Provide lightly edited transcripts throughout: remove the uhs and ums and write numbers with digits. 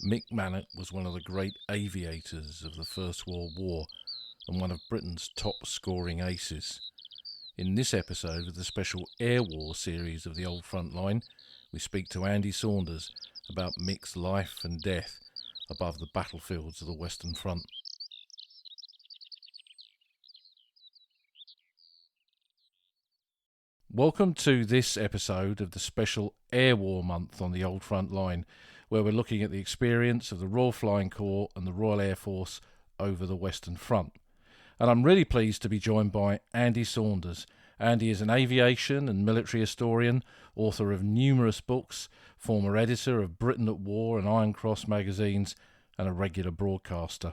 Mick Mannock was one of the great aviators of the First World War and one of Britain's top scoring aces. In this episode of the special Air War series of the Old Front Line, we speak to Andy Saunders about Mick's life and death above the battlefields of the Western Front. Welcome to this episode of the special Air War month on the Old Front Line, where we're looking at the experience of the Royal Flying Corps and the Royal Air Force over the Western Front. And I'm really pleased to be joined by Andy Saunders. Andy is an aviation and military historian, author of numerous books, former editor of Britain at War and Iron Cross magazines, and a regular broadcaster.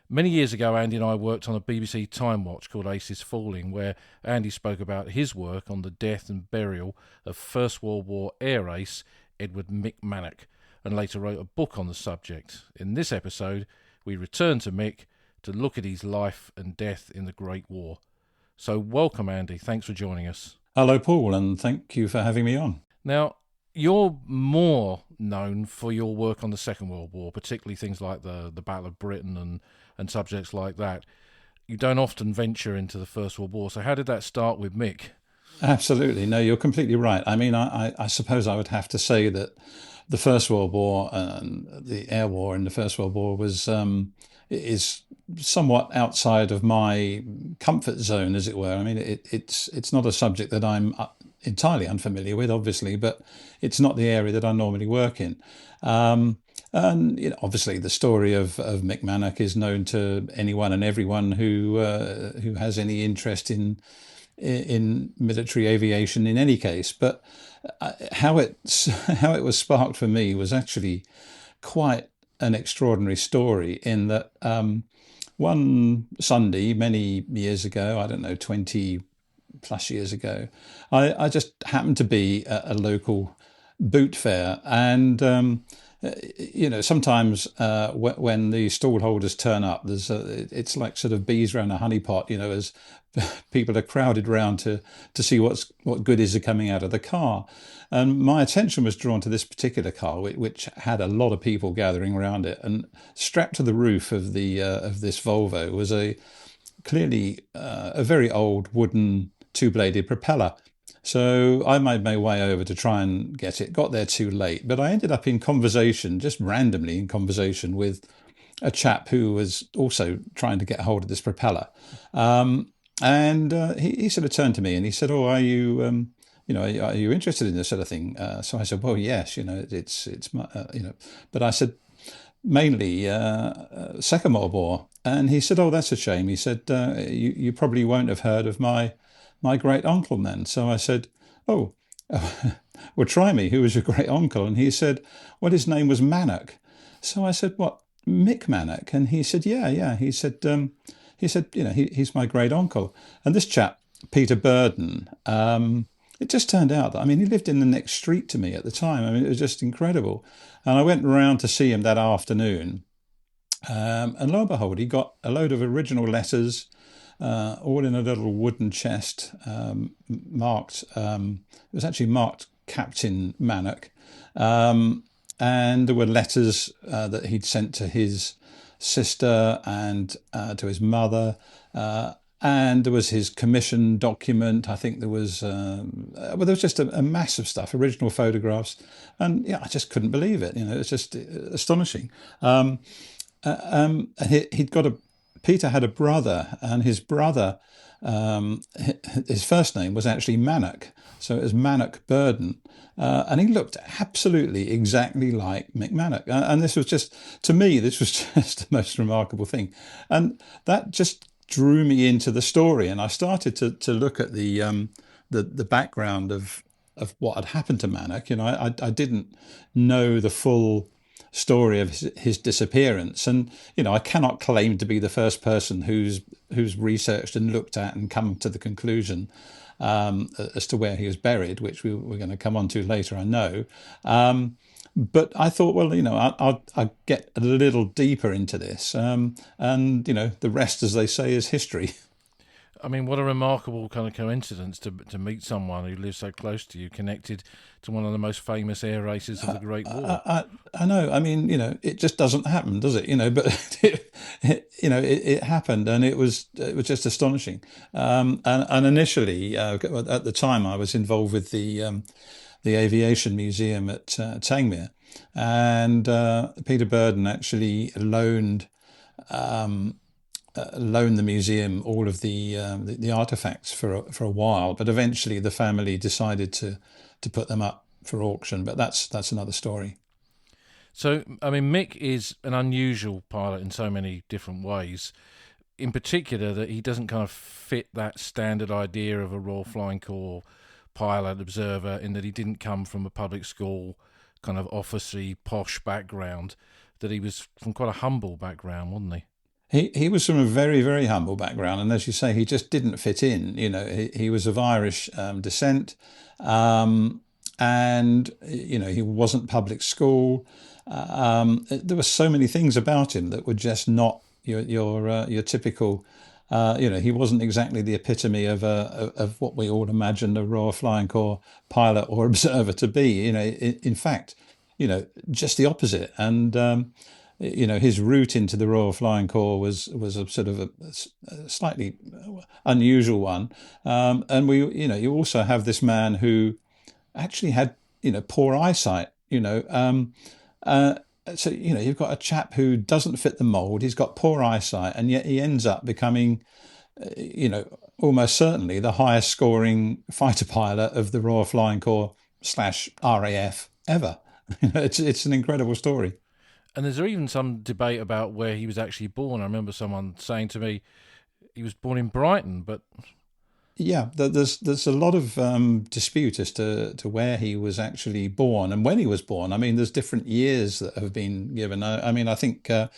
Many years ago, Andy and I worked on a BBC time watch called Aces Falling, where Andy spoke about his work on the death and burial of First World War air ace Edward Mick Mannock, and later wrote a book on the subject. In this episode, we return to Mick to look at his life and death in the Great War. So welcome, Andy. Thanks for joining us. Hello, Paul, and thank you for having me on. Now, you're more known for your work on the Second World War, particularly things like the Battle of Britain and subjects like that. You don't often venture into the First World War. So how did that start with Mick? Absolutely. No, you're completely right. I mean, I suppose I would have to say that the First World War and the air war in the First World War is somewhat outside of my comfort zone, as it were. I mean, it's not a subject that I'm entirely unfamiliar with, obviously, but it's not the area that I normally work in. And obviously, the story of Mick Mannock is known to anyone and everyone who has any interest in military aviation in any case. But how it was sparked for me was actually quite an extraordinary story, in that one Sunday many years ago, I don't know, 20 plus years ago, I just happened to be at a local boot fair, and sometimes when the stall holders turn up, it's like sort of bees around a honeypot, as people are crowded round to see what goodies are coming out of the car. And my attention was drawn to this particular car, which had a lot of people gathering around it. And strapped to the roof of this Volvo was clearly a very old wooden two-bladed propeller. So I made my way over to try and get it, got there too late, but I ended up in conversation, just randomly in conversation, with a chap who was also trying to get hold of this propeller. And he sort of turned to me and he said, "Oh, are you, are you interested in this sort of thing?" So I said, "Well, yes, it's my, but I said, mainly Second World War." And he said, "Oh, that's a shame." He said, you probably won't have heard of my great uncle then." So I said, "Oh, well, try me. Who was your great uncle?" And he said, "Well, his name was Mannock." So I said, "What, Mick Mannock?" And he said, "Yeah." He said, he's my great uncle." And this chap, Peter Burden, it just turned out that, he lived in the next street to me at the time. It was just incredible. And I went around to see him that afternoon. And lo and behold, he got a load of original letters, all in a little wooden chest, marked. It was actually marked Captain Mannock, and there were letters that he'd sent to his sister and to his mother, and there was his commission document. I think there was, there was just a mass of stuff, original photographs, and I just couldn't believe it. It was just astonishing. And he'd got Peter had a brother, and his brother, his first name was actually Mannock, so it was Mannock Burden, and he looked absolutely exactly like Mick Mannock. And this was just, to me, this was just the most remarkable thing, and that just drew me into the story. And I started to look at the background of what had happened to Mannock. I didn't know the full story of his disappearance, and I cannot claim to be the first person who's researched and looked at and come to the conclusion as to where he was buried, which we're going to come on to later, I know. But I thought, well, I'll get a little deeper into this, and the rest, as they say, is history. I mean, what a remarkable kind of coincidence to meet someone who lives so close to you, connected to one of the most famous air races of the Great War. I know. I mean, it just doesn't happen, does it? But it happened, and it was just astonishing. And initially, at the time, I was involved with the aviation museum at Tangmere, and Peter Burden actually loaned the museum all of the artifacts for a while, but eventually the family decided to put them up for auction. But that's another story. So, I mean, Mick is an unusual pilot in so many different ways. In particular, that he doesn't kind of fit that standard idea of a Royal Flying Corps pilot observer, in that he didn't come from a public school kind of officery posh background. That he was from quite a humble background, wasn't he? He was from a very, very humble background, and as you say, he just didn't fit in. He was of Irish descent, um, and he wasn't public school. There were so many things about him that were just not your typical. He wasn't exactly the epitome of what we all imagined a Royal Flying Corps pilot or observer to be. In fact, just the opposite. And his route into the Royal Flying Corps was a sort of a slightly unusual one. And you also have this man who actually had poor eyesight. So you've got a chap who doesn't fit the mold. He's got poor eyesight, and yet he ends up becoming, almost certainly the highest scoring fighter pilot of the Royal Flying Corps slash RAF ever. It's an incredible story. And there's even some debate about where he was actually born. I remember someone saying to me he was born in Brighton, but Yeah, there's a lot of dispute as to where he was actually born and when he was born. I mean, there's different years that have been given. I mean, I think I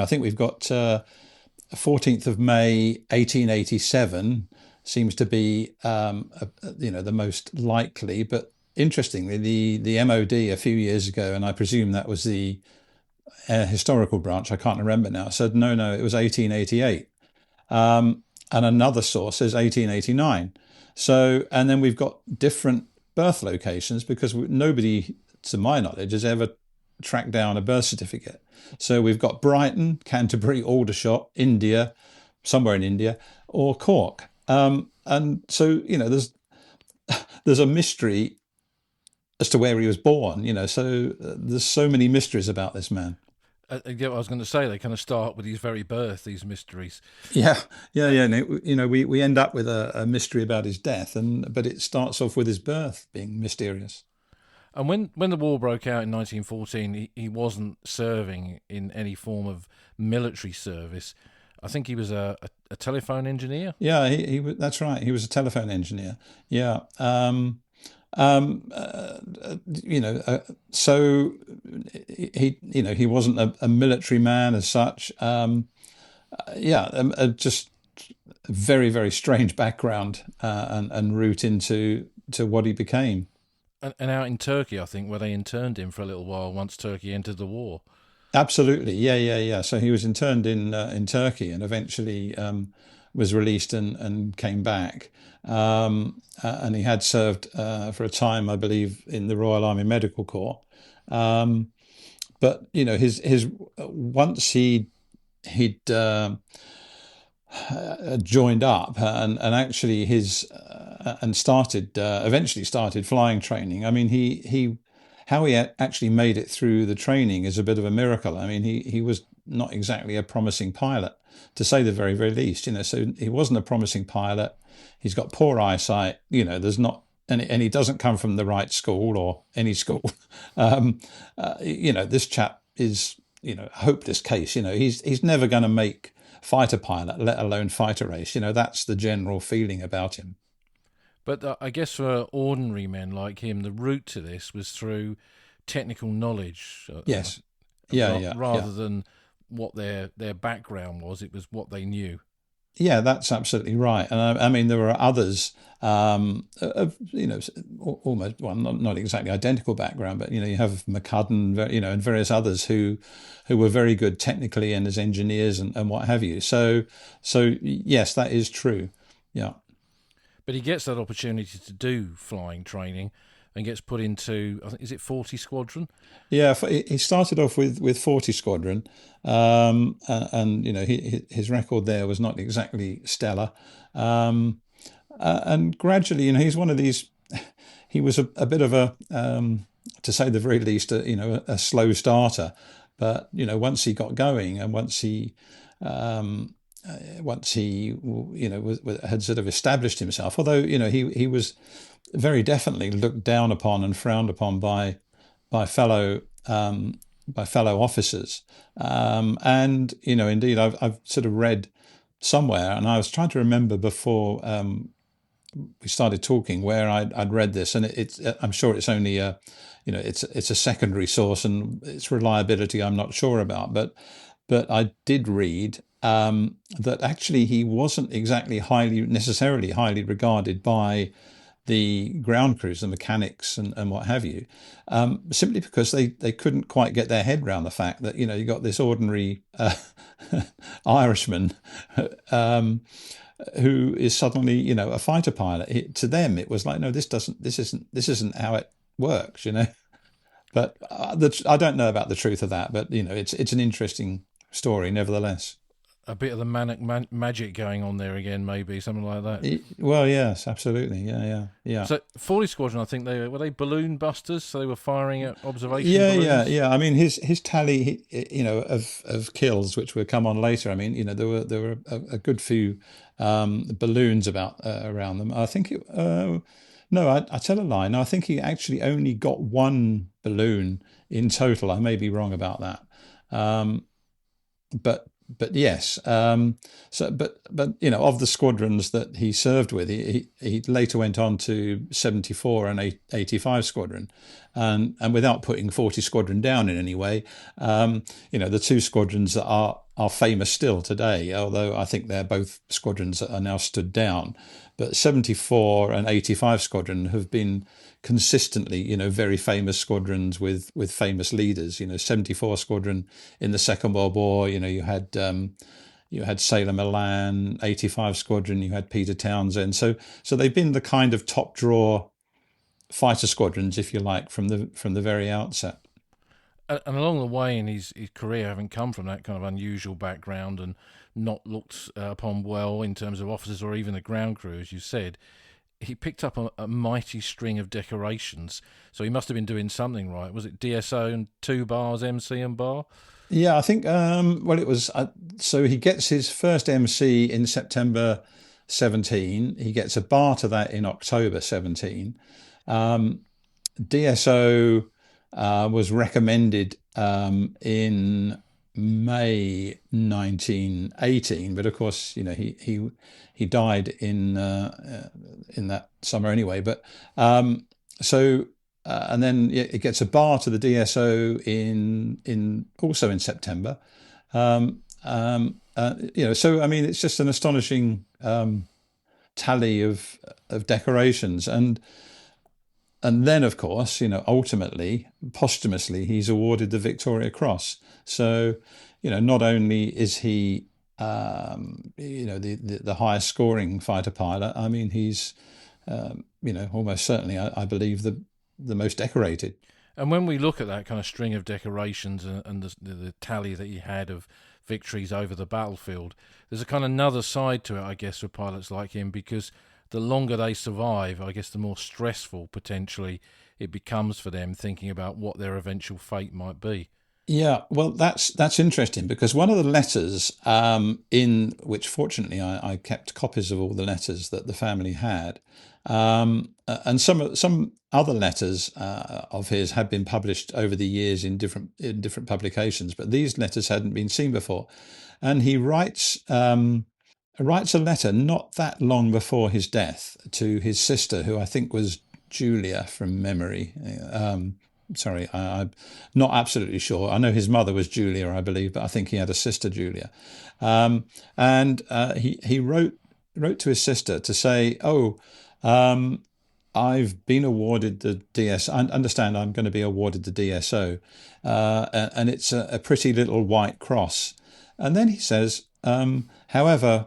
think we've got 14th of May 1887 seems to be the most likely. But interestingly, the MOD a few years ago, and I presume that was the historical branch. I can't remember now. Said no, it was 1888. And another source says 1889. So, and then we've got different birth locations because nobody, to my knowledge, has ever tracked down a birth certificate. So we've got Brighton, Canterbury, Aldershot, India, somewhere in India, or Cork. And so, there's a mystery as to where he was born. So there's so many mysteries about this man. yeah, I was going to say they kind of start with his very birth, these mysteries. Yeah. And we end up with a mystery about his death, but it starts off with his birth being mysterious. And when the war broke out in 1914, he wasn't serving in any form of military service. I think he was a telephone engineer. Yeah, that's right. He was a telephone engineer. Yeah. Um, uh, so he wasn't a military man as such. Just a very, very strange background and route into to what he became. And out in Turkey, I think, where they interned him for a little while once Turkey entered the war. Absolutely, yeah. So he was interned in Turkey and eventually was released and came back. And he had served for a time, I believe, in the Royal Army Medical Corps. But his once he'd joined up and actually his and started eventually started flying training. I mean, he how he actually made it through the training is a bit of a miracle. I mean, he was not exactly a promising pilot, to say the very, very least. So he wasn't a promising pilot. He's got poor eyesight. There's not, and he doesn't come from the right school or any school. This chap is, a hopeless case. He's never going to make fighter pilot, let alone fighter race. That's the general feeling about him. But I guess for ordinary men like him, the route to this was through technical knowledge. Yes. Rather than what their background was, it was what they knew. Yeah, that's absolutely right. And I mean, there were others, almost, well, not exactly identical background, but, you have McCudden, and various others who were very good technically and as engineers and what have you. So yes, that is true. Yeah. But he gets that opportunity to do flying training and gets put into, I think, is it 40 Squadron? Yeah, he started off with 40 Squadron, and his record there was not exactly stellar. Um, and gradually, he's one of these. He was a bit of a, to say the very least, a slow starter. But once he got going, and um, once he had sort of established himself, although he was very definitely looked down upon and frowned upon by fellow by fellow officers. And indeed, I've sort of read somewhere, and I was trying to remember before we started talking where I'd read this, and I'm sure it's only it's a secondary source, and its reliability I'm not sure about, but I did read that actually he wasn't exactly necessarily highly regarded by the ground crews, the mechanics, and what have you, simply because they couldn't quite get their head around the fact that you got this ordinary Irishman who is suddenly a fighter pilot. To them, it was like, no, this isn't how it works, But I don't know about the truth of that, but it's an interesting story nevertheless. A bit of the Mannock magic going on there again, maybe something like that. Well, yes, absolutely, yeah. So 40 Squadron, I think were they balloon busters, so they were firing at observation Yeah, balloons? yeah. I mean, his tally, of kills, which will come on later. I mean, there were a good few balloons around them. I think no, I tell a lie. No, I think he actually only got one balloon in total. I may be wrong about that. But yes. But of the squadrons that he served with, he later went on to 74 and 85 Squadron, and without putting 40 Squadron down in any way, the two squadrons that are famous still today, although I think they're both squadrons that are now stood down. But 74 and 85 Squadron have been consistently, very famous squadrons with famous leaders. 74 Squadron in the Second World War, you had Sailor Milan. 85 Squadron, you had Peter Townsend. So they've been the kind of top draw fighter squadrons, if you like, from the very outset. And along the way in his career, having come from that kind of unusual background and not looked upon well in terms of officers or even the ground crew, as you said, he picked up a mighty string of decorations. So he must have been doing something right. Was it DSO and 2 bars, MC and bar? Yeah, I think, it was, so he gets his first MC in September 17. He gets a bar to that in October 17. DSO was recommended in May 1918, but of course, he died in that summer anyway. But and then it gets a bar to the DSO in also in September. So I mean, it's just an astonishing tally of decorations, and then, of course, ultimately, posthumously, he's awarded the Victoria Cross. So, not only is he, the highest scoring fighter pilot, I mean, he's, almost certainly, I believe, the most decorated. And when we look at that kind of string of decorations and the tally that he had of victories over the battlefield, there's a kind of another side to it, I guess, for pilots like him, because the longer they survive, I guess the more stressful potentially it becomes for them, thinking about what their eventual fate might be. Yeah, well, that's interesting, because one of the letters, in which fortunately I kept copies of all the letters that the family had, and some other letters of his had been published over the years in different publications, but these letters hadn't been seen before, and he writes a letter not that long before his death to his sister, who I think was Julia from memory. Sorry, I'm not absolutely sure. I know his mother was Julia, I believe, but I think he had a sister, Julia. And he wrote to his sister to say, I've been awarded the DSO. I understand I'm going to be awarded the DSO, and it's a pretty little white cross. And then he says, however,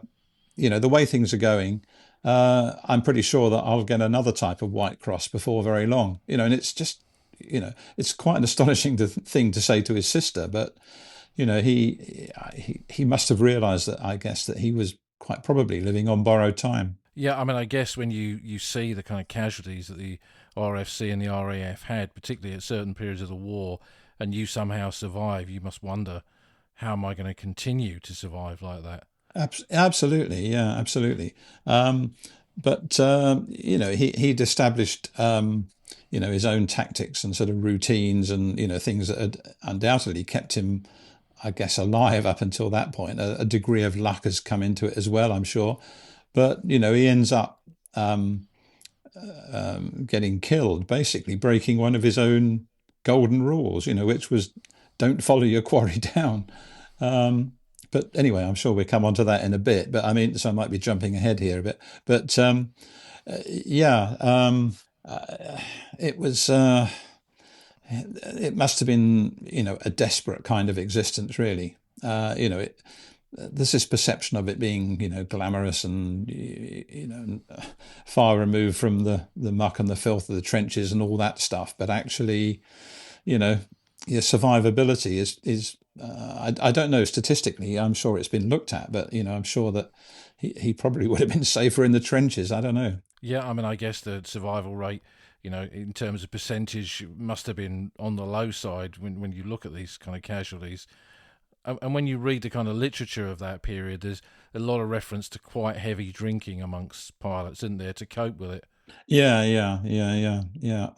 the way things are going, I'm pretty sure that I'll get another type of White Cross before very long. And it's just, it's quite an astonishing thing to say to his sister, but he must have realised that, I guess, that he was quite probably living on borrowed time. Yeah, I mean, I guess when you see the kind of casualties that the RFC and the RAF had, particularly at certain periods of the war, and you somehow survive, you must wonder, how am I going to continue to survive like that? Absolutely, yeah, absolutely. But he'd established his own tactics and sort of routines and things that had undoubtedly kept him, I guess, alive up until that point. A degree of luck has come into it as well, I'm sure. But he ends up getting killed, basically breaking one of his own golden rules, which was don't follow your quarry down. But anyway, I'm sure we'll come on to that in a bit. But I mean, so I might be jumping ahead here a bit. But yeah, it was. It must have been, a desperate kind of existence, really. There's this perception of it being, glamorous and, far removed from the muck and the filth of the trenches and all that stuff. But actually, your survivability is I don't know statistically. I'm sure it's been looked at, but I'm sure that he probably would have been safer in the trenches. I don't know. Yeah, I mean, I guess the survival rate, in terms of percentage, must have been on the low side when you look at these kind of casualties. And when you read the kind of literature of that period, there's a lot of reference to quite heavy drinking amongst pilots, isn't there, to cope with it? Yeah.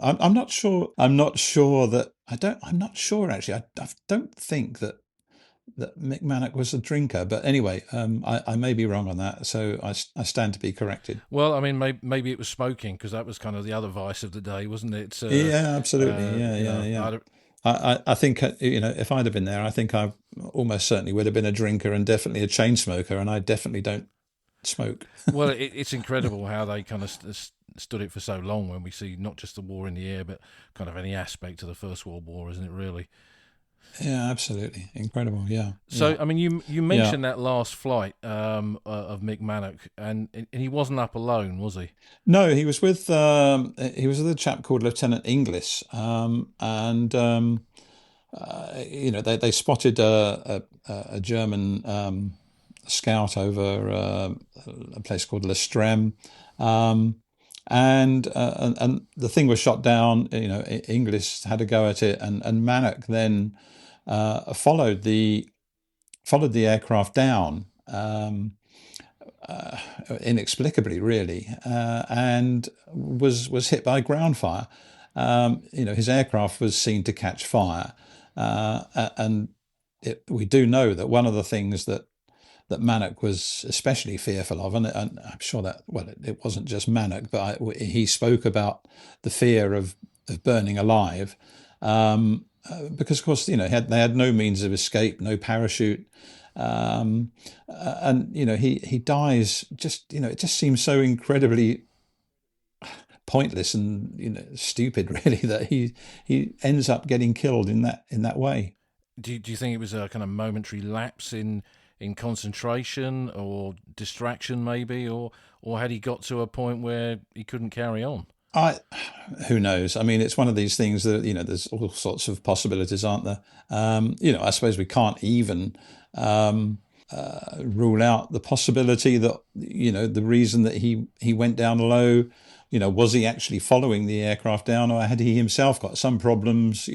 I'm not sure. I'm not sure that. I'm not sure actually. I don't think that Mick Mannock was a drinker. But anyway, I may be wrong on that. So I stand to be corrected. Well, I mean, maybe it was smoking, because that was kind of the other vice of the day, wasn't it? Yeah, absolutely. Yeah. I think if I'd have been there, I think I almost certainly would have been a drinker and definitely a chain smoker, and I definitely don't smoke. Well, it's incredible how they kind of stood it for so long, when we see not just the war in the air, but kind of any aspect of the First World War, isn't it, really? Yeah, absolutely. Incredible. Yeah. So, Yeah. I mean, you mentioned that last flight of Mick Mannock, and he wasn't up alone, was he? No, he was with a chap called Lieutenant Inglis, and they spotted a German scout over a place called Lestrem, and the thing was shot down. Inglis had a go at it, and Mannock then followed the aircraft down. Inexplicably, really, and was hit by ground fire. His aircraft was seen to catch fire, and we do know that one of the things that Mannock was especially fearful of, and I'm sure that it wasn't just Mannock, but he spoke about the fear of burning alive, because of course they had no means of escape, no parachute. And he dies. Just it just seems so incredibly pointless and stupid, really, that he ends up getting killed in that way. Do you think it was a kind of momentary lapse in concentration or distraction, maybe, or had he got to a point where he couldn't carry on? Who knows? I mean, it's one of these things that there's all sorts of possibilities, aren't there? I suppose we can't even rule out the possibility that the reason that he went down low, was he actually following the aircraft down, or had he himself got some problems?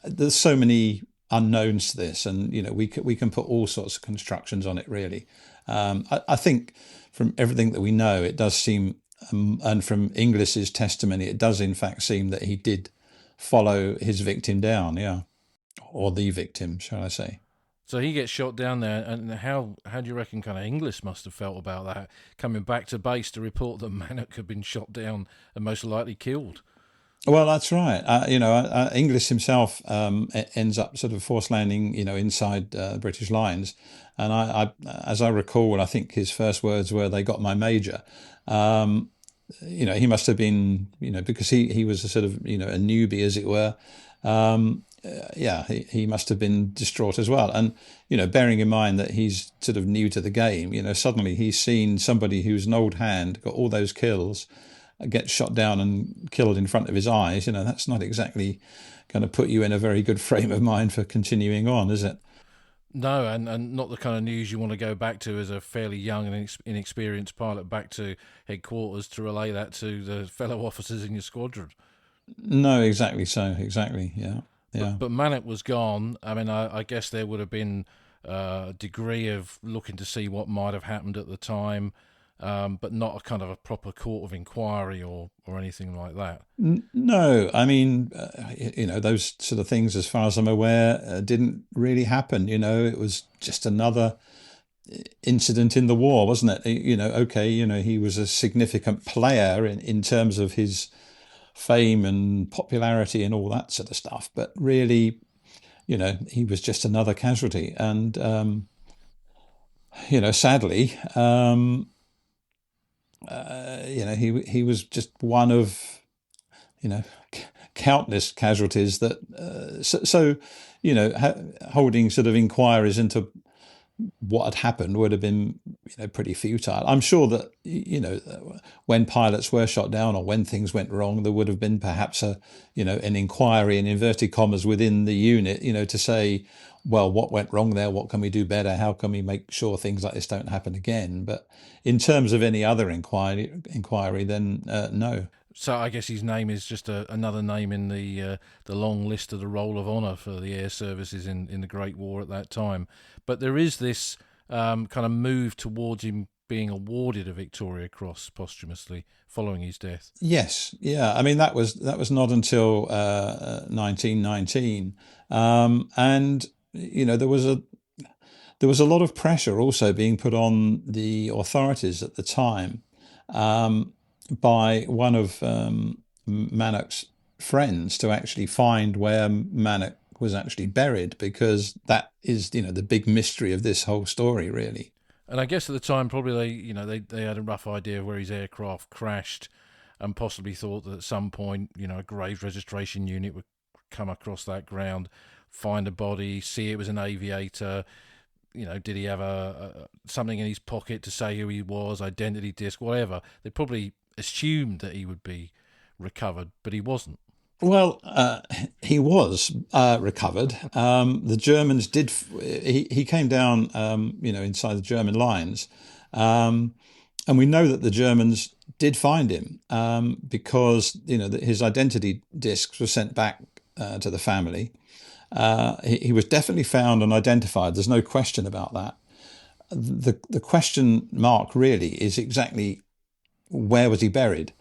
There's so many unknowns to this, and we can put all sorts of constructions on it, really. I think from everything that we know, it does seem, and from Inglis's testimony, it does in fact seem that he did follow his victim down, yeah, or the victim, shall I say. So he gets shot down there, and how do you reckon kind of Inglis must have felt about that, coming back to base to report that Mannock had been shot down and most likely killed? Well, that's right. Inglis himself ends up sort of force landing, inside British lines, and as I recall, I think his first words were, "They got my major." He must have been, because he was a sort of, a newbie, as it were. yeah, he must have been distraught as well. And, bearing in mind that he's sort of new to the game, suddenly he's seen somebody who's an old hand, got all those kills, get shot down and killed in front of his eyes. That's not exactly going to put you in a very good frame of mind for continuing on, is it? No, and not the kind of news you want to go back to as a fairly young and inexperienced pilot back to headquarters to relay that to the fellow officers in your squadron. No, exactly so. Exactly. Yeah. Yeah. But Mannock was gone. I mean, I guess there would have been a degree of looking to see what might have happened at the time, but not a kind of a proper court of inquiry or anything like that. No, I mean, those sort of things, as far as I'm aware, didn't really happen. It was just another incident in the war, wasn't it? Okay, he was a significant player in terms of his fame and popularity and all that sort of stuff, but really, he was just another casualty. And, sadly, he was just one of, you know, countless casualties that, holding sort of inquiries into what had happened would have been, pretty futile. I'm sure that, when pilots were shot down or when things went wrong, there would have been perhaps an inquiry in inverted commas within the unit, to say, well, what went wrong there? What can we do better? How can we make sure things like this don't happen again? But in terms of any other inquiry, then no. So I guess his name is just another name in the long list of the Roll of Honour for the air services in the Great War at that time. But there is this kind of move towards him being awarded a Victoria Cross posthumously following his death. Yes, yeah. I mean that was not until 1919, and there was a lot of pressure also being put on the authorities at the time. By one of Mannock's friends to actually find where Mannock was actually buried, because that is, the big mystery of this whole story, really. And I guess at the time, probably they had a rough idea of where his aircraft crashed, and possibly thought that at some point, a graves registration unit would come across that ground, find a body, see it was an aviator. Did he have something in his pocket to say who he was, identity disc, whatever? They probably assumed that he would be recovered, but he wasn't. Well, he was recovered. The Germans did. He came down, inside the German lines, and we know that the Germans did find him because his identity discs were sent back to the family. He was definitely found and identified. There's no question about that. The question mark really is exactly where was he buried,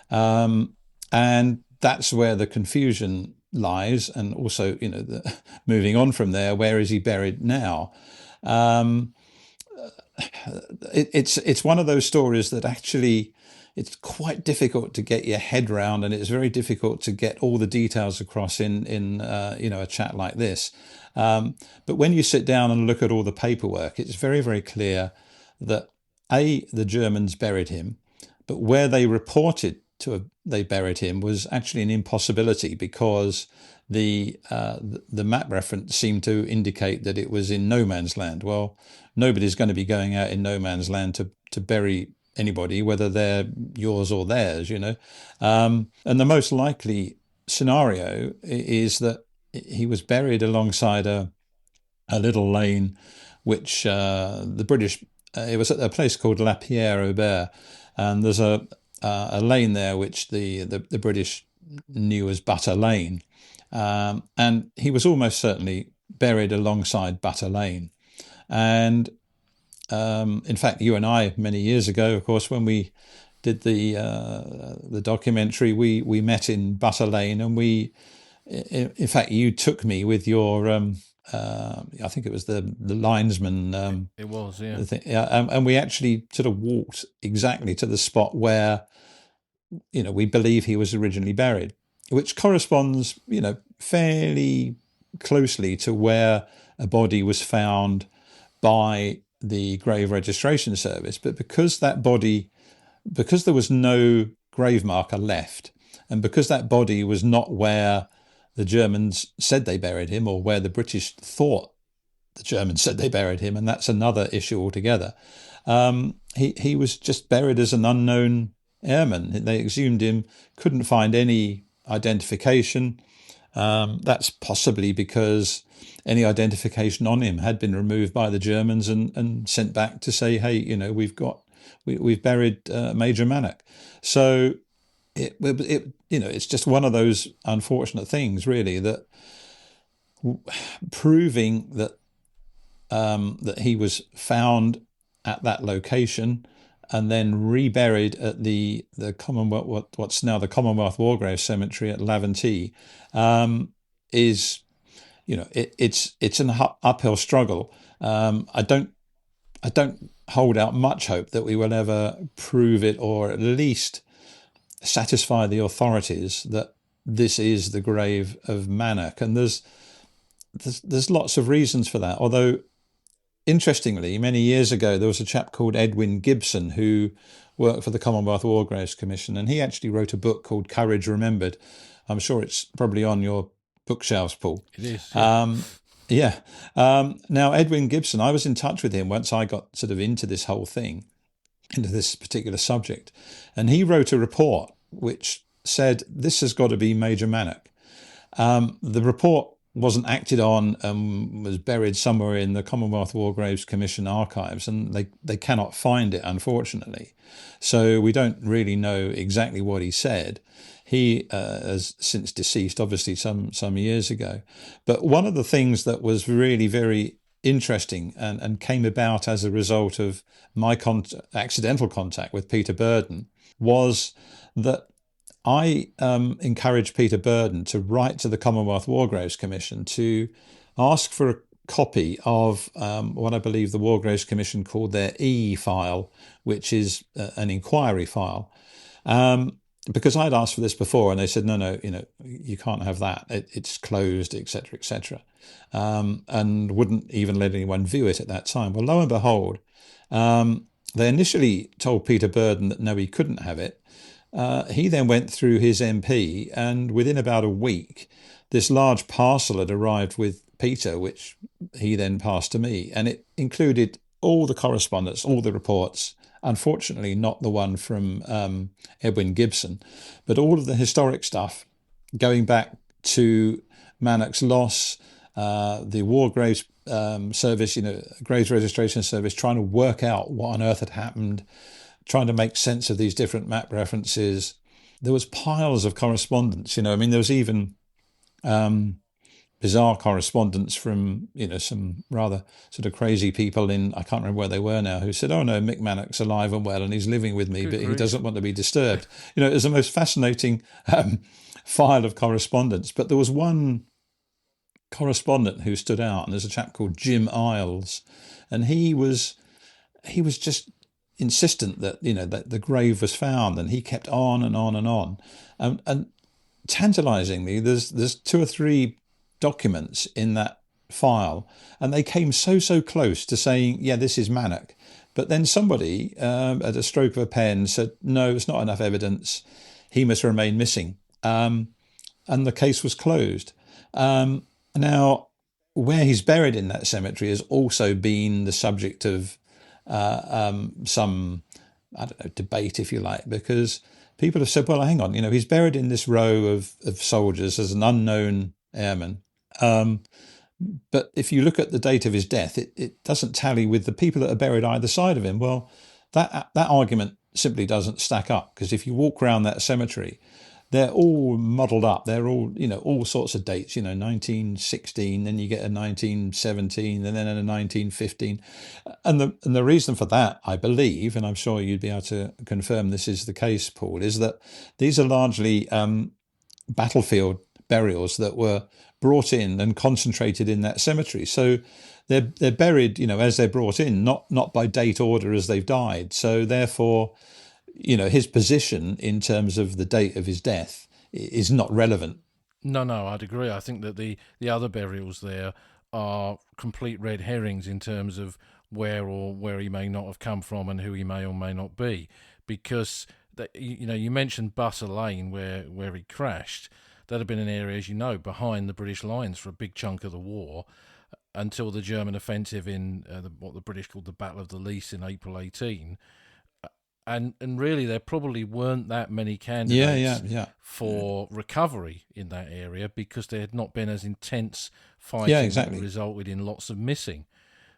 and that's where the confusion lies. And also, moving on from there, where is he buried now? It's one of those stories that actually it's quite difficult to get your head round, and it's very difficult to get all the details across in a chat like this. But when you sit down and look at all the paperwork, it's very, very clear that the Germans buried him, but where they reported they buried him was actually an impossibility, because the map reference seemed to indicate that it was in no man's land. Well, nobody's going to be going out in no man's land to bury anybody, whether they're yours or theirs, and the most likely scenario is that he was buried alongside a little lane, which the British, it was at a place called La Pierre Aubert, and there's a lane there which the British knew as Butter Lane, and he was almost certainly buried alongside Butter Lane. And in fact, you and I, many years ago, of course, when we did the documentary, we met in Butter Lane, and in fact, you took me with your I think it was the linesman. It was, yeah. And we actually sort of walked exactly to the spot where we believe he was originally buried, which corresponds fairly closely to where a body was found by the Grave Registration Service. But because there was no grave marker left, and because that body was not where the Germans said they buried him, or where the British thought the Germans said they buried him, and that's another issue altogether. He was just buried as an unknown airman. They exhumed him, couldn't find any identification. That's possibly because any identification on him had been removed by the Germans and sent back to say, hey, we've buried Major Mannock. So it's just one of those unfortunate things, really, that proving that he was found at that location and then reburied at the Commonwealth, what's now the Commonwealth War Graves Cemetery at Laventie, is, it's an uphill struggle. I don't hold out much hope that we will ever prove it, or at least satisfy the authorities that this is the grave of Mannock. And there's lots of reasons for that. Although, interestingly, many years ago, there was a chap called Edwin Gibson who worked for the Commonwealth War Graves Commission, and he actually wrote a book called Courage Remembered. I'm sure it's probably on your bookshelves, Paul. It is. Yeah. Now, Edwin Gibson, I was in touch with him once I got sort of into this whole thing, into this particular subject, and he wrote a report which said this has got to be Major Mannock. The report wasn't acted on and was buried somewhere in the Commonwealth War Graves Commission archives, and they cannot find it, unfortunately. So we don't really know exactly what he said. He has since deceased, obviously, some years ago. But one of the things that was really very interesting and came about as a result of my accidental contact with Peter Burden was that I encouraged Peter Burden to write to the Commonwealth War Graves Commission to ask for a copy of what I believe the War Graves Commission called their E file, which is an inquiry file. Because I'd asked for this before, and they said, no, you can't have that. It's closed, etc., etc., and wouldn't even let anyone view it at that time. Well, lo and behold, they initially told Peter Burden that no, he couldn't have it. He then went through his MP, and within about a week, this large parcel had arrived with Peter, which he then passed to me, and it included all the correspondence, all the reports. Unfortunately, not the one from Edwin Gibson, but all of the historic stuff going back to Mannock's loss, the War Graves Service, Graves Registration Service, trying to work out what on earth had happened, trying to make sense of these different map references. There was piles of correspondence, there was even bizarre correspondence from, some rather sort of crazy people I can't remember where they were now, who said, oh no, Mick Mannock's alive and well and he's living with me, but he doesn't want to be disturbed. It was the most fascinating file of correspondence. But there was one correspondent who stood out, and there's a chap called Jim Isles, and he was just insistent that that the grave was found, and he kept on and on and on, and tantalizingly, there's 2 or 3 documents in that file, and they came so close to saying, yeah, this is Mannock, but then somebody at a stroke of a pen said, no, it's not enough evidence, he must remain missing, and the case was closed. Now, where he's buried in that cemetery has also been the subject of some, I don't know, debate, if you like, because people have said, well, hang on, he's buried in this row of soldiers as an unknown airman. But if you look at the date of his death, it doesn't tally with the people that are buried either side of him. Well, that argument simply doesn't stack up, because if you walk around that cemetery, they're all muddled up. They're all, all sorts of dates, 1916, then you get a 1917, and then a 1915. And the reason for that, I believe, and I'm sure you'd be able to confirm this is the case, Paul, is that these are largely battlefield burials that were brought in and concentrated in that cemetery. So they're buried, as they're brought in, not by date order as they've died. So therefore, his position in terms of the date of his death is not relevant. No, I'd agree. I think that the other burials there are complete red herrings in terms of where he may not have come from and who he may or may not be, because you mentioned Butter Lane where he crashed. that had been an area, as you know, behind the British lines for a big chunk of the war, until the German offensive in what the British called the Battle of the Lys in April 18. And really, there probably weren't that many candidates for recovery in that area, because there had not been as intense fighting that resulted in lots of missing.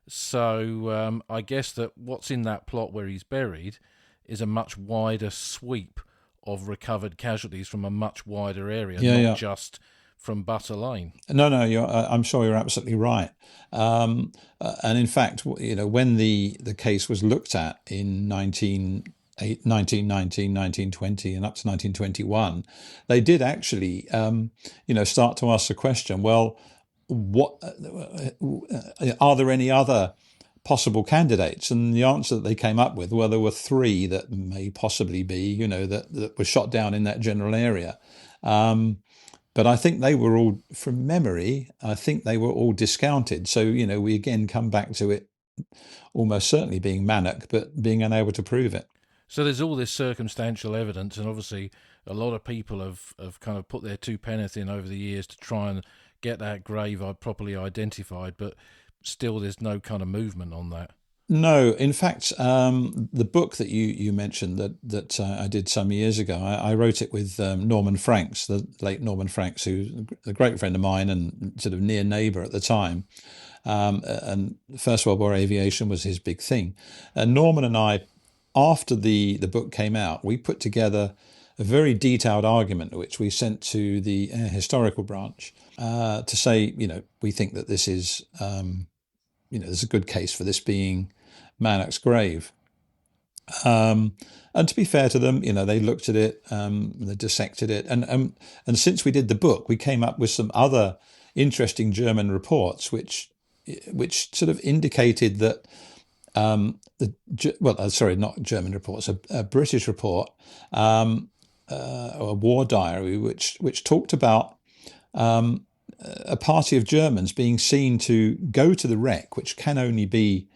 So I guess that what's in that plot where he's buried is a much wider sweep of recovered casualties from a much wider area, not just from Butter Lane. No, I'm sure you're absolutely right. And in fact, when the case was looked at in 1919, 1920 and up to 1921, they did actually, start to ask the question, well, what are there any other possible candidates? And the answer that they came up with, well, there were three that may possibly be, that were shot down in that general area. But I think they were all, from memory, I think they were all discounted. So, we again come back to it almost certainly being Mannock, but being unable to prove it. So there's all this circumstantial evidence, and obviously a lot of people have kind of put their two penneth in over the years to try and get that grave properly identified, but still there's no kind of movement on that. No, in fact, the book that you mentioned that I did some years ago, I wrote it with Norman Franks, the late Norman Franks, who's a great friend of mine and sort of near neighbour at the time. And First World War aviation was his big thing. And Norman and I, after the book came out, we put together a very detailed argument which we sent to the Air Historical Branch to say, we think that this is, there's a good case for this being Mannock's grave. And to be fair to them, they looked at it, they dissected it. And since we did the book, we came up with some other interesting German reports, which sort of indicated that, not German reports, a British report, or a war diary, which talked about a party of Germans being seen to go to the wreck, which can only be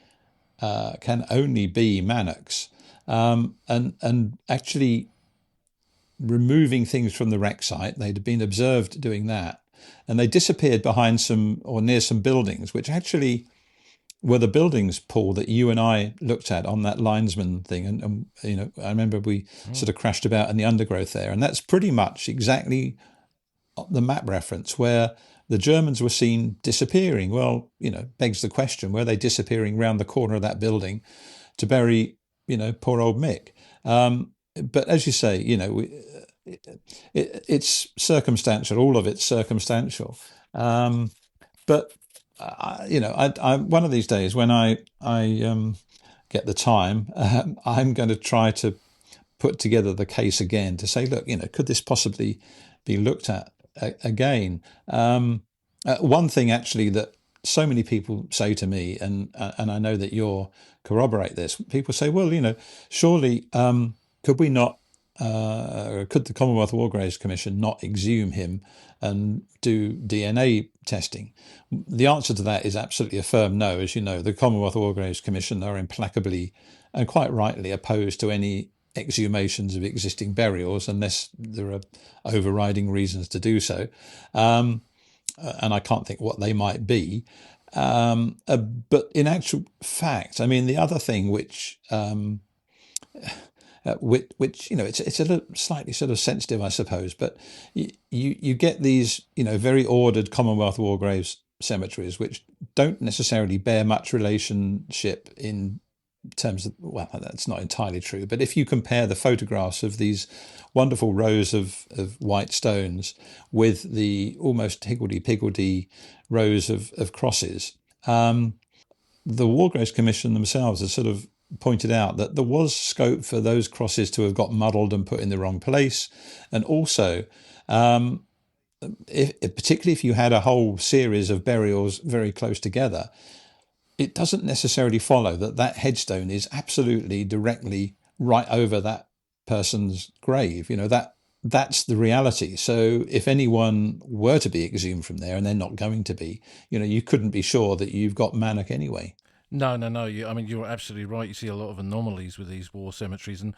Mannock's, and actually removing things from the wreck site. They'd been observed doing that, and they disappeared behind some or near some buildings, which actually were the buildings, Paul, that you and I looked at on that linesman thing. And I remember we sort of crashed about in the undergrowth there, and that's pretty much exactly the map reference where the Germans were seen disappearing. Well, begs the question, were they disappearing round the corner of that building to bury, poor old Mick? But as you say, it's circumstantial. All of it's circumstantial. But I one of these days when I get the time, I'm going to try to put together the case again to say, look, could this possibly be looked at again? One thing actually that so many people say to me, and I know that you'll corroborate this. People say, well, surely could we not? Could the Commonwealth War Graves Commission not exhume him and do DNA testing? The answer to that is absolutely a firm no. As you know, the Commonwealth War Graves Commission are implacably and quite rightly opposed to any exhumations of existing burials unless there are overriding reasons to do so. And I can't think what they might be. But in actual fact, I mean, the other thing which it's a little slightly sort of sensitive, I suppose, but you get these, very ordered Commonwealth War Graves cemeteries, which don't necessarily bear much relationship in terms of, well, that's not entirely true, but if you compare the photographs of these wonderful rows of white stones with the almost higgledy-piggledy rows of crosses, the War Graves Commission themselves have sort of pointed out that there was scope for those crosses to have got muddled and put in the wrong place. And also, particularly if you had a whole series of burials very close together, it doesn't necessarily follow that headstone is absolutely directly right over that person's grave. That's the reality. So if anyone were to be exhumed from there, and they're not going to be, you couldn't be sure that you've got Mannock anyway. No. You're absolutely right. You see a lot of anomalies with these war cemeteries, and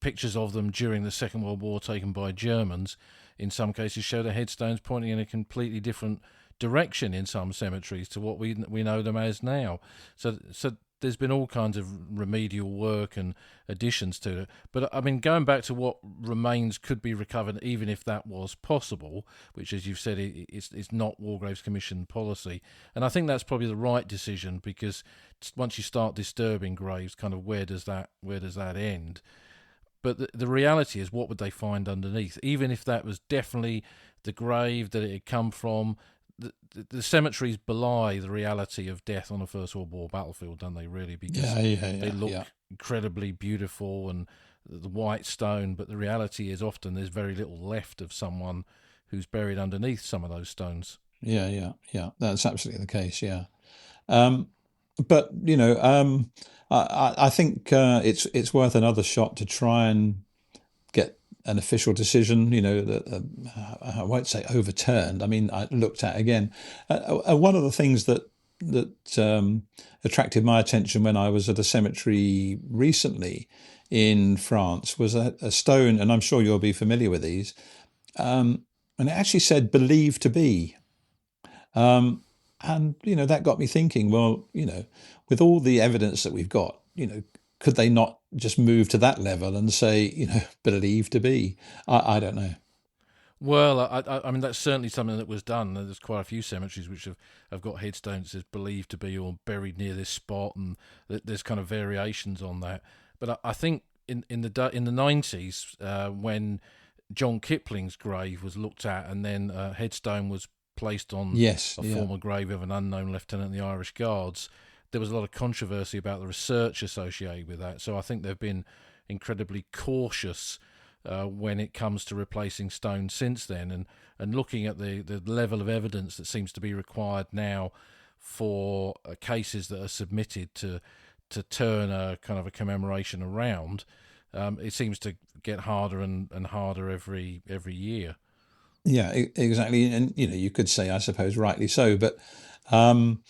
pictures of them during the Second World War taken by Germans. in some cases show the headstones pointing in a completely different direction in some cemeteries to what we know them as now. So there's been all kinds of remedial work and additions to it. But I mean, going back to what remains could be recovered, even if that was possible, which, as you've said, it's not War Graves Commission policy. And I think that's probably the right decision, because once you start disturbing graves, kind of where does that end? But the reality is, what would they find underneath? Even if that was definitely the grave that it had come from, the cemeteries belie the reality of death on a First World War battlefield, don't they, really? Because they look incredibly beautiful and the white stone, but the reality is often there's very little left of someone who's buried underneath some of those stones. Yeah. That's absolutely the case, yeah. But, I think it's worth another shot to try and get an official decision, that I won't say overturned. I mean, I looked at again. One of the things that attracted my attention when I was at a cemetery recently in France was a stone, and I'm sure you'll be familiar with these, and it actually said "believed to be." And that got me thinking, well, with all the evidence that we've got, could they not just move to that level and say, believed to be? I don't know. Well, I mean, that's certainly something that was done. There's quite a few cemeteries which have got headstones as believed to be or buried near this spot, and there's kind of variations on that. But I think in the 90s, when John Kipling's grave was looked at, and then a headstone was placed on former grave of an unknown lieutenant in the Irish Guards, there was a lot of controversy about the research associated with that. So I think they've been incredibly cautious when it comes to replacing stones since then, and looking at the level of evidence that seems to be required now for cases that are submitted to turn a kind of a commemoration around. It seems to get harder and harder every year. Yeah, exactly. And, you could say, I suppose, rightly so. But in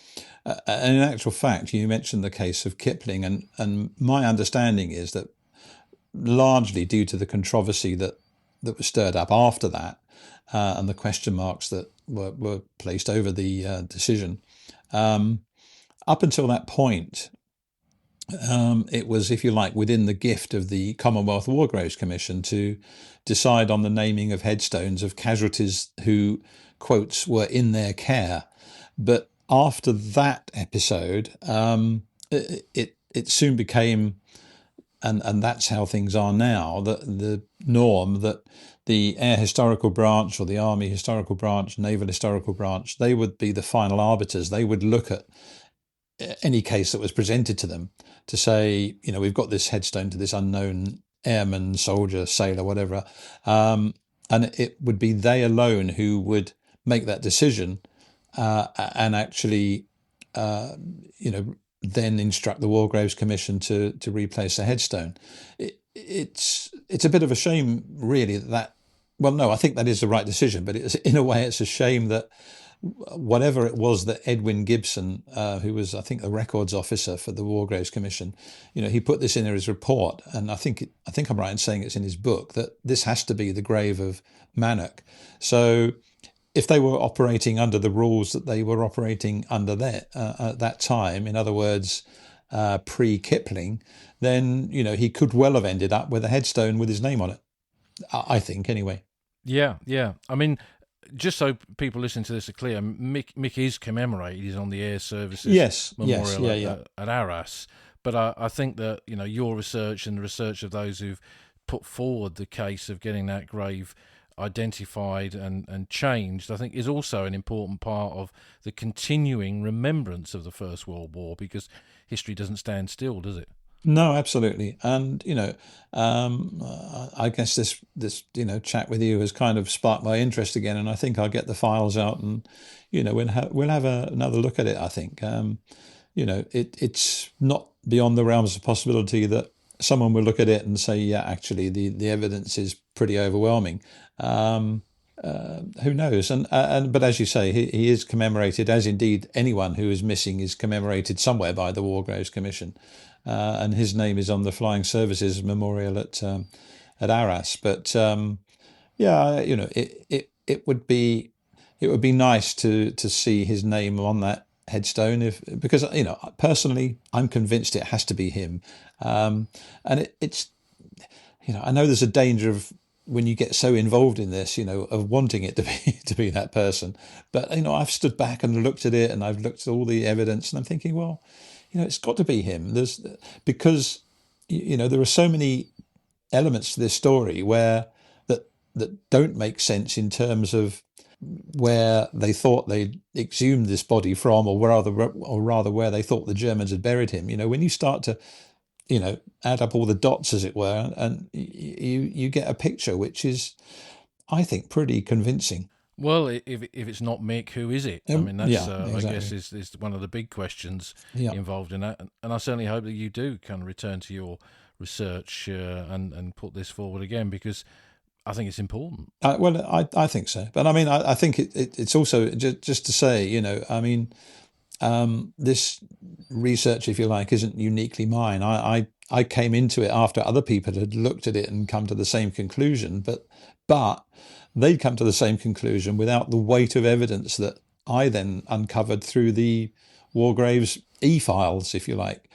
actual fact, you mentioned the case of Kipling, and my understanding is that largely due to the controversy that was stirred up after that, and the question marks that were placed over the decision, up until that point, it was, if you like, within the gift of the Commonwealth War Graves Commission to decide on the naming of headstones of casualties who, quotes, were in their care. But after that episode, it soon became, and that's how things are now, the norm that the Air Historical Branch or the Army Historical Branch, Naval Historical Branch, they would be the final arbiters. They would look at any case that was presented to them to say, we've got this headstone to this unknown airman, soldier, sailor, whatever, and it would be they alone who would make that decision, and actually, then instruct the War Graves Commission to replace the headstone. It's a bit of a shame, really, that. Well, no, I think that is the right decision, but in a way, it's a shame that whatever it was that Edwin Gibson, who was, I think, the records officer for the War Graves Commission, he put this in his report, and I think I'm right in saying it's in his book, that this has to be the grave of Mannock. So if they were operating under the rules that they were operating under there at that time, in other words, pre-Kipling, then he could well have ended up with a headstone with his name on it. I think, anyway. Yeah. I mean, just so people listening to this are clear, Mick is commemorated. He's on the Air Services Memorial at Arras. But I think that your research and the research of those who've put forward the case of getting that grave identified and changed, I think, is also an important part of the continuing remembrance of the First World War, because history doesn't stand still, does it? No, absolutely. And, I guess this chat with you has kind of sparked my interest again. And I think I'll get the files out and, we'll have another look at it, I think. It's not beyond the realms of possibility that someone will look at it and say, yeah, actually, the evidence is pretty overwhelming. Who knows? But as you say, he is commemorated, as indeed anyone who is missing is commemorated somewhere by the War Graves Commission. And his name is on the Flying Services Memorial at Arras. But yeah, it would be nice to see his name on that headstone, if because personally I'm convinced it has to be him. And it's I know there's a danger of when you get so involved in this, of wanting it to be to be that person. But I've stood back and looked at it, and I've looked at all the evidence, and I'm thinking, well, it's got to be him. Because there are so many elements to this story where that don't make sense in terms of where they thought they exhumed this body from, or rather where they thought the Germans had buried him. When you start to add up all the dots, as it were, and you get a picture which is, I think, pretty convincing. Well, if it's not Mick, who is it? I mean, that's Yeah, I guess exactly. is one of the big questions Yeah. involved in that, and I certainly hope that you do kind of return to your research and put this forward again, because I think it's important. Well, I think so, but I mean, I think it's also just to say, I mean, this research, if you like, isn't uniquely mine. I came into it after other people had looked at it and come to the same conclusion, but they'd come to the same conclusion without the weight of evidence that I then uncovered through the Wargraves e-files, if you like,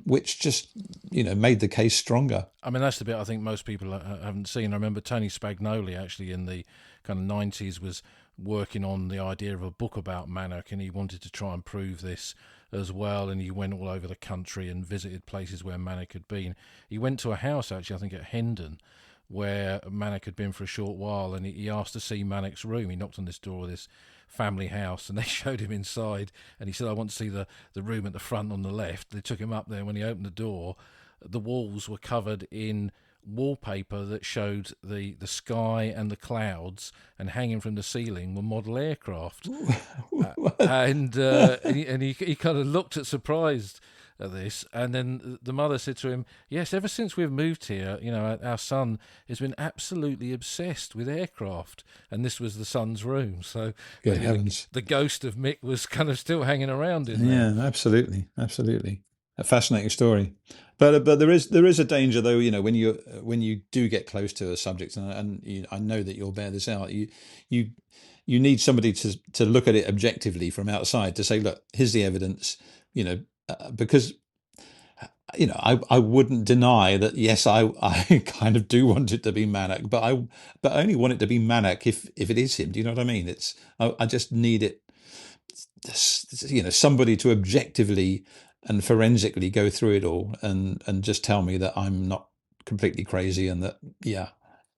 which just made the case stronger. I mean, that's the bit I think most people haven't seen. I remember Tony Spagnoli actually in the kind of 90s was working on the idea of a book about Mannock, and he wanted to try and prove this as well, and he went all over the country and visited places where Mannock had been. He went to a house, actually, I think at Hendon, where Mannock had been for a short while, and he asked to see Mannock's room. He knocked on this door of this family house, and they showed him inside, and he said, I want to see the room at the front on the left. They took him up there. When he opened the door, the walls were covered in wallpaper that showed the sky and the clouds, and hanging from the ceiling were model aircraft. And he kind of looked at surprised at this, and then the mother said to him, yes, ever since we've moved here, our son has been absolutely obsessed with aircraft, and this was the son's room. So Good maybe heavens. the ghost of Mick was kind of still hanging around in there. Yeah, absolutely, absolutely. A fascinating story, but there is a danger, though. When you do get close to a subject, and I know that you'll bear this out. You you need somebody to look at it objectively from outside to say, look, here's the evidence. Because I wouldn't deny that. Yes, I kind of do want it to be Mannock, but I only want it to be Mannock if it is him. Do you know what I mean? I just need it, somebody to objectively and forensically go through it all and just tell me that I'm not completely crazy and that, yeah,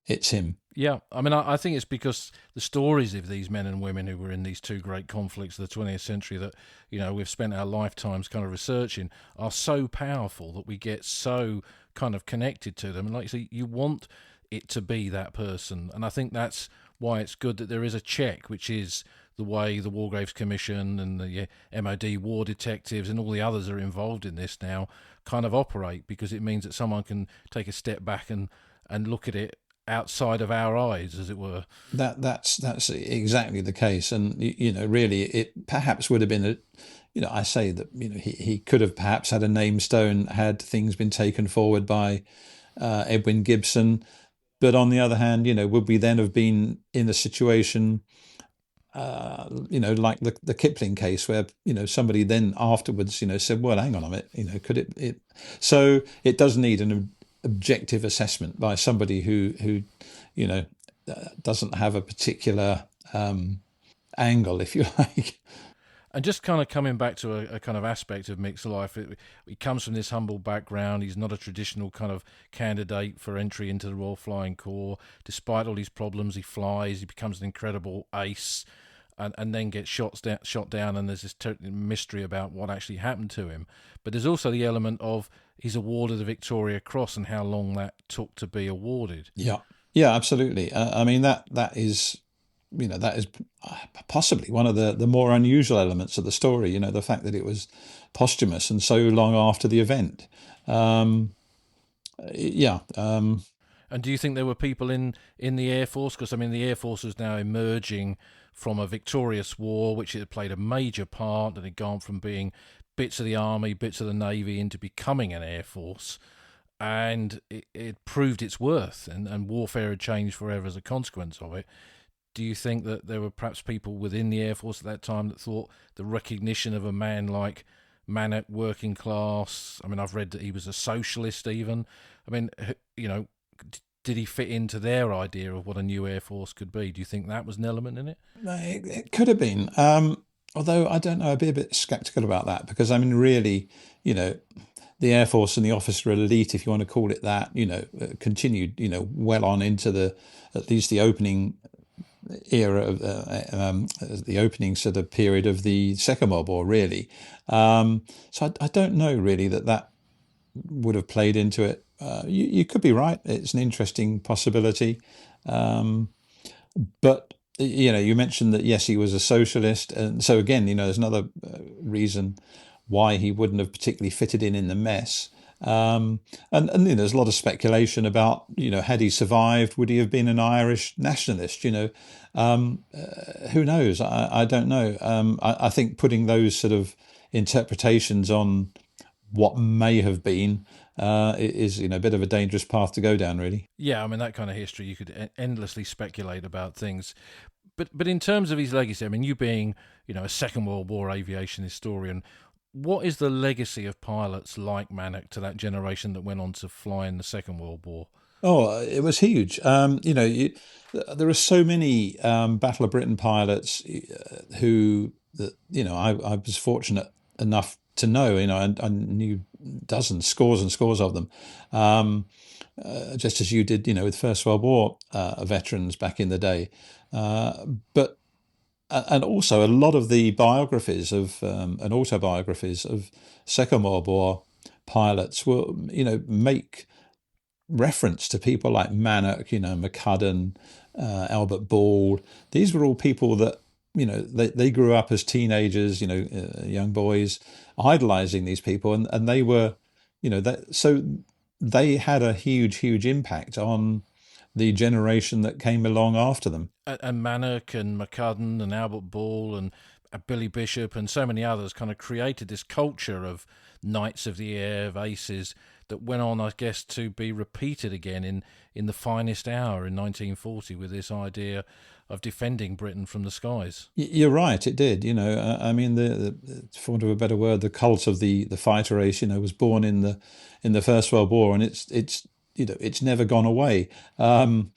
it's him. Yeah, I mean, I think it's because the stories of these men and women who were in these two great conflicts of the 20th century that, we've spent our lifetimes kind of researching are so powerful that we get so kind of connected to them. And like you say, you want it to be that person. And I think that's why it's good that there is a check, which is the way the Wargraves Commission and the MOD war detectives and all the others are involved in this now kind of operate, because it means that someone can take a step back and look at it outside of our eyes, as it were. That's exactly the case, and really, it perhaps would have been I say that he could have perhaps had a name stone had things been taken forward by Edwin Gibson, but on the other hand, would we then have been in a situation like the Kipling case, where somebody then afterwards said, well, hang on a minute, could it so it does need an objective assessment by somebody who doesn't have a particular angle, if you like. And just kind of coming back to a kind of aspect of Mick's life, he comes from this humble background. He's not a traditional kind of candidate for entry into the Royal Flying Corps. Despite all his problems, he flies. He becomes an incredible ace, and then gets shot down. And there's this mystery about what actually happened to him. But there's also the element of he's awarded the Victoria Cross and how long that took to be awarded. Yeah, absolutely. I mean, that is possibly one of the more unusual elements of the story. The fact that it was posthumous and so long after the event. Yeah. And do you think there were people in the Air Force? Because, I mean, the Air Force is now emerging from a victorious war, which it had played a major part, and it had gone from being bits of the Army, bits of the Navy, into becoming an Air Force. and it proved its worth, and warfare had changed forever as a consequence of it. Do you think that there were perhaps people within the Air Force at that time that thought the recognition of a man like Mannock, working class? I mean, I've read that he was a socialist even. I mean, did he fit into their idea of what a new Air Force could be? Do you think that was an element in it? It could have been. Although I don't know, I'd be a bit sceptical about that because, I mean, really, the Air Force and the officer elite, if you want to call it that, continued, well on into at least the opening era of the opening sort of period of the Second World War, really. So I don't know really that would have played into it. You could be right. It's an interesting possibility. But you mentioned that, yes, he was a socialist, and so again, there's another reason why he wouldn't have particularly fitted in the mess. And there's a lot of speculation about, had he survived, would he have been an Irish nationalist? Who knows? I don't know. I think putting those sort of interpretations on what may have been is a bit of a dangerous path to go down, really. Yeah, I mean, that kind of history, you could endlessly speculate about things. But in terms of his legacy, I mean, you being, a Second World War aviation historian, what is the legacy of pilots like Mannock to that generation that went on to fly in the Second World War? Oh, it was huge. There are so many Battle of Britain pilots who, I was fortunate enough to know. I knew dozens, scores and scores of them, just as you did, with First World War veterans back in the day. But and also a lot of the biographies of and autobiographies of Second World War pilots will, make reference to people like Mannock, McCudden, Albert Ball. These were all people that, they grew up as teenagers, young boys, idolizing these people, and they were, so they had a huge impact on the generation that came along after them. And Mannock and McCudden and Albert Ball and Billy Bishop and so many others kind of created this culture of Knights of the Air, of aces, that went on, I guess, to be repeated again in the finest hour in 1940 with this idea of defending Britain from the skies. You're right, it did. I mean, for want of a better word, the cult of the fighter race, was born in the First World War, and it's never gone away. And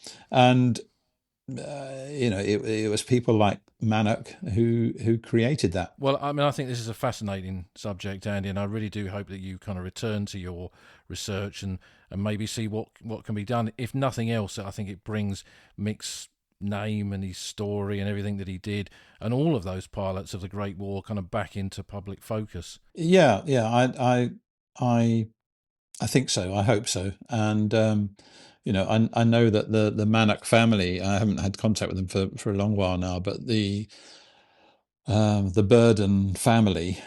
it was people like Mannock who created that. Well, I mean, I think this is a fascinating subject, Andy, and I really do hope that you kind of return to your research and maybe see what can be done. If nothing else, I think it brings Mick's name and his story and everything that he did and all of those pilots of the Great War kind of back into public focus. Yeah, I think so. I hope so. And I know that the Mannock family, I haven't had contact with them for a long while now, but the Burden family,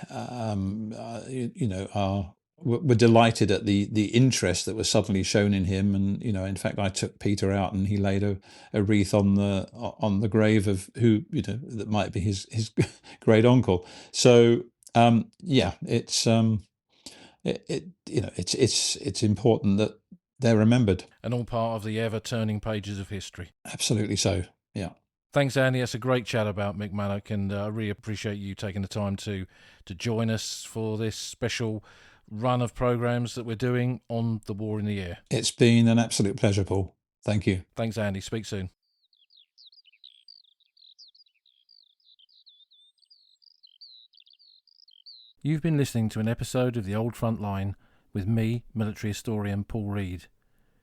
were delighted at the interest that was suddenly shown in him. And, in fact, I took Peter out and he laid a wreath on the grave of who, that might be his great uncle. So, it's, it's important that they're remembered. And all part of the ever-turning pages of history. Absolutely so, yeah. Thanks, Andy. That's a great chat about Mick Mannock, and I really appreciate you taking the time to join us for this special run of programmes that we're doing on the war in the air. It's been an absolute pleasure, Paul. Thank you. Thanks, Andy. Speak soon. You've been listening to an episode of The Old Front Line with me, military historian Paul Reed.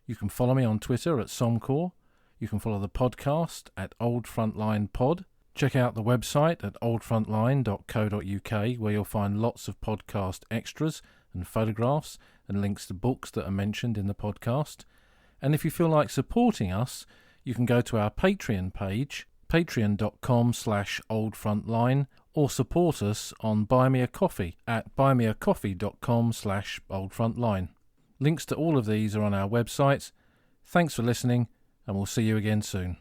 You can follow me on Twitter at Somcor. You can follow the podcast at Old Frontline Pod. Check out the website at oldfrontline.co.uk, where you'll find lots of podcast extras and photographs and links to books that are mentioned in the podcast. And if you feel like supporting us, you can go to our Patreon page, patreon.com/oldfrontline, or support us on Buy Me a Coffee at buymeacoffee.com/oldfrontline. Links to all of these are on our website. Thanks for listening, and we'll see you again soon.